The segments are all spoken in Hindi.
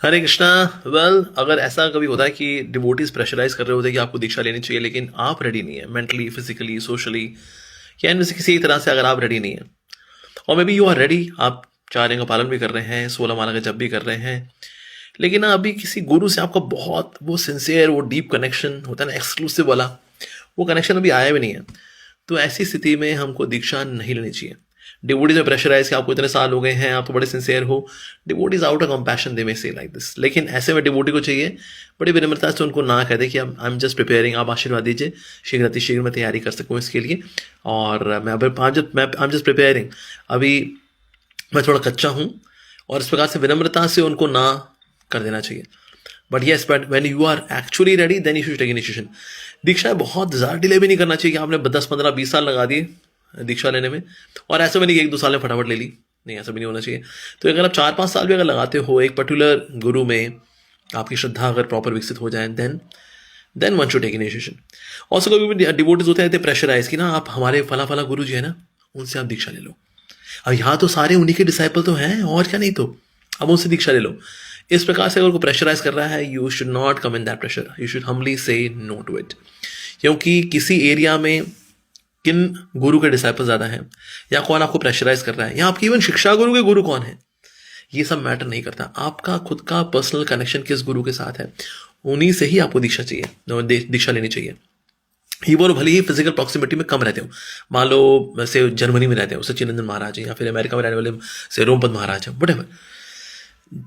हरे कृष्णा। वेल, अगर ऐसा कभी होता है कि डिवोटीज प्रेशराइज कर रहे होते हैं कि आपको दीक्षा लेनी चाहिए, लेकिन आप रेडी नहीं है मेंटली, फिजिकली, सोशली, या इनमें से किसी एक तरह से अगर आप रेडी नहीं है, और maybe you are ready, आप चार्यों का पालन भी कर रहे हैं, 16 माला का जप भी कर रहे हैं, लेकिन ना अभी किसी गुरु से आपका बहुत वो सिंसियर, वो डीप कनेक्शन होता है ना, एक्सक्लूसिव वाला, वो कनेक्शन अभी आया भी नहीं है, तो ऐसी स्थिति में हमको दीक्षा नहीं लेनी चाहिए। डिवोटीज में प्रेशराइज कि आपको इतने साल हो गए हैं, आप तो बड़े सिंसियर हो, डिवोटीज आउट ऑफ कंपैशन दे में से लाइक दिस, लेकिन ऐसे में डिवोटी को चाहिए बड़ी विनम्रता से उनको ना कह दे कि आई एम जस्ट प्रिपेयरिंग, आप आशीर्वाद दीजिए, शीघ्र मैं तैयारी कर सकूँ इसके लिए, और मैं अब आई एम जस्ट प्रिपेयरिंग, अभी मैं थोड़ा कच्चा हूँ, और इस प्रकार से विनम्रता से उनको ना कर देना चाहिए। But yes, but when you are actually ready then you should take initiation. दीक्षा बहुत ज़्यादा डिले भी नहीं करना चाहिए कि आपने 10 15 20 साल लगा दिए दीक्षा लेने में, और ऐसा भी नहीं कि 1 2 साल में फटाफट ले ली, नहीं, ऐसा भी नहीं होना चाहिए। तो अगर आप 4 5 साल भी अगर लगाते हो एक पर्टिकुलर गुरु में, आपकी श्रद्धा अगर प्रॉपर विकसित हो जाए, then one should take initiation. Also कभी भी डिवोटीज होते हैं प्रेशराइज कि ना आप हमारे फला फला गुरु जी है ना, उनसे आप दीक्षा ले लो, अब यहाँ तो सारे उन्हीं के डिसाइपल तो हैं, और क्या, नहीं तो अब उनसे दीक्षा ले लो। इस प्रकार से अगर को प्रेशराइज कर रहा है, you should not come in that pressure, you should humbly say no to it. क्योंकि किसी एरिया में किन गुरु के डिसाइपल ज़्यादा हैं, या कौन आपको प्रेशराइज कर रहा है, या आपकी इवन शिक्षा गुरु के गुरु कौन है, ये सब मैटर नहीं करता। आपका खुद का पर्सनल कनेक्शन किस गुरु के साथ है, उन्हीं से ही आपको दीक्षा चाहिए, दीक्षा लेनी चाहिए। ही वो भले ही फिजिकल प्रॉक्सिमिटी में कम रहते हो, मान लो वैसे जर्मनी में रहते हो सच्चिदानंद महाराज हैं, या फिर अमेरिका में रहने वाले से रोमपद महाराज हैं, वटेवर,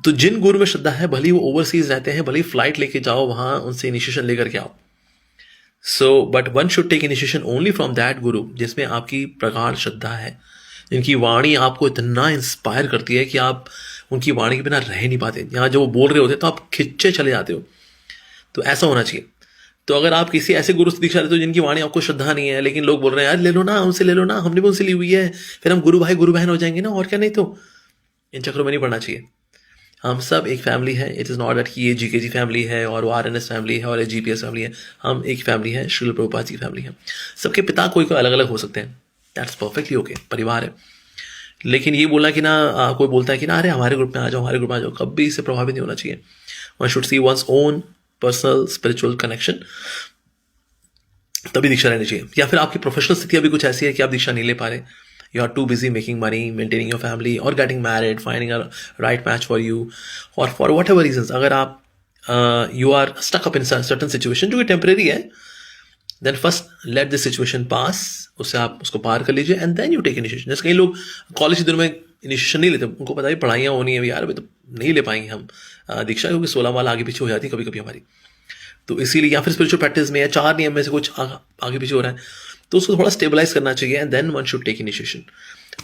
तो जिन गुरु में श्रद्धा है, भले ही वो ओवरसीज रहते हैं, भले ही फ्लाइट लेके जाओ वहां, उनसे इनिशिएशन लेकर के आओ। So but one should take initiation only from that guru जिसमें आपकी प्रगाढ़ श्रद्धा है, जिनकी वाणी आपको इतना इंस्पायर करती है कि आप उनकी वाणी के बिना रह नहीं पाते, यहाँ जो वो बोल रहे होते तो आप खिंचे चले जाते हो। तो ऐसा होना चाहिए। तो अगर आप किसी ऐसे गुरु से दीक्षा लेते हो जिनकी वाणी आपको श्रद्धा नहीं है, लेकिन लोग बोल रहे हैं यार ले लो ना, उनसे ले लो ना, हमने भी उनसे ली हुई है, फिर हम गुरु भाई गुरु बहन हो जाएंगे ना, और क्या, नहीं तो इन चक्रों में नहीं पड़ना चाहिए। हम सब एक फैमिली है। इट इज़ नॉट दैट कि ये जीकेजी फैमिली है और वो आरएनएस फैमिली है और ये जीपीएस फैमिली है। हम एक फैमिली है, श्रील प्रभुपाद की फैमिली है। सबके पिता कोई कोई अलग अलग हो सकते हैं, दैट्स परफेक्टली ओके, परिवार है। लेकिन ये बोलना कि ना कोई बोलता है कि ना अरे हमारे ग्रुप में आ जाओ, हमारे ग्रुप में आ जाओ, कभी इससे प्रभावित नहीं होना चाहिए। One should see one's own personal spiritual connection, तभी दीक्षा लेनी चाहिए। या फिर आपकी प्रोफेशनल स्थिति अभी कुछ ऐसी है कि आप दीक्षा नहीं ले पा रहे, you are too busy making money, maintaining your family, or getting married, finding a right match for you, or for whatever reasons, अगर आप you are stuck up in a certain situation जो कि temporary है, then first let this situation pass, उससे आप उसको पार कर लीजिए, and then you take initiation। जैसे कई लोग कॉलेज के दिनों में इनिशिएशन नहीं लेते, उनको पता है पढ़ाइयाँ होनी है यार, अभी तो नहीं ले पाएंगे हम दीक्षा, क्योंकि 16 माल आगे पीछे हो जाती है कभी कभी हमारी, तो इसीलिए, या फिर स्पिरिचुअल प्रैक्टिस में या 4 नियम में से कुछ आगे पीछे हो रहा है, तो उसको थोड़ा स्टेबलाइज करना चाहिए, and then one should take initiation.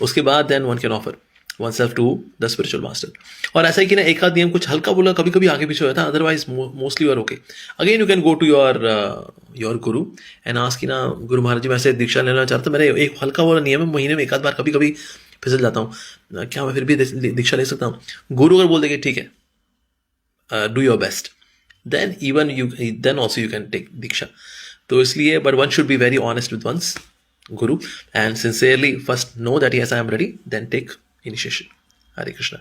उसके बाद then one can offer oneself to the spiritual master. और ऐसा ही कि ना एक आध नियम कुछ हल्का बोला कभी कभी आगे पीछे हो जाता है, otherwise mostly you're okay. Again you can go to your guru and ask कि ना गुरु महाराज जी मैं ऐसे दीक्षा लेना चाहता हूँ, मेरे एक हल्का वाला नियम है, महीने में एक आध बार कभी कभी फिसल जाता हूँ, क्या मैं फिर भी दीक्षा ले सकता हूँ? गुरु अगर बोल देंगे ठीक है, do your best, then also you can take diksha। तो इसलिए but one should be very honest with one's guru and sincerely first know that yes I am ready, then take initiation। Hare Krishna।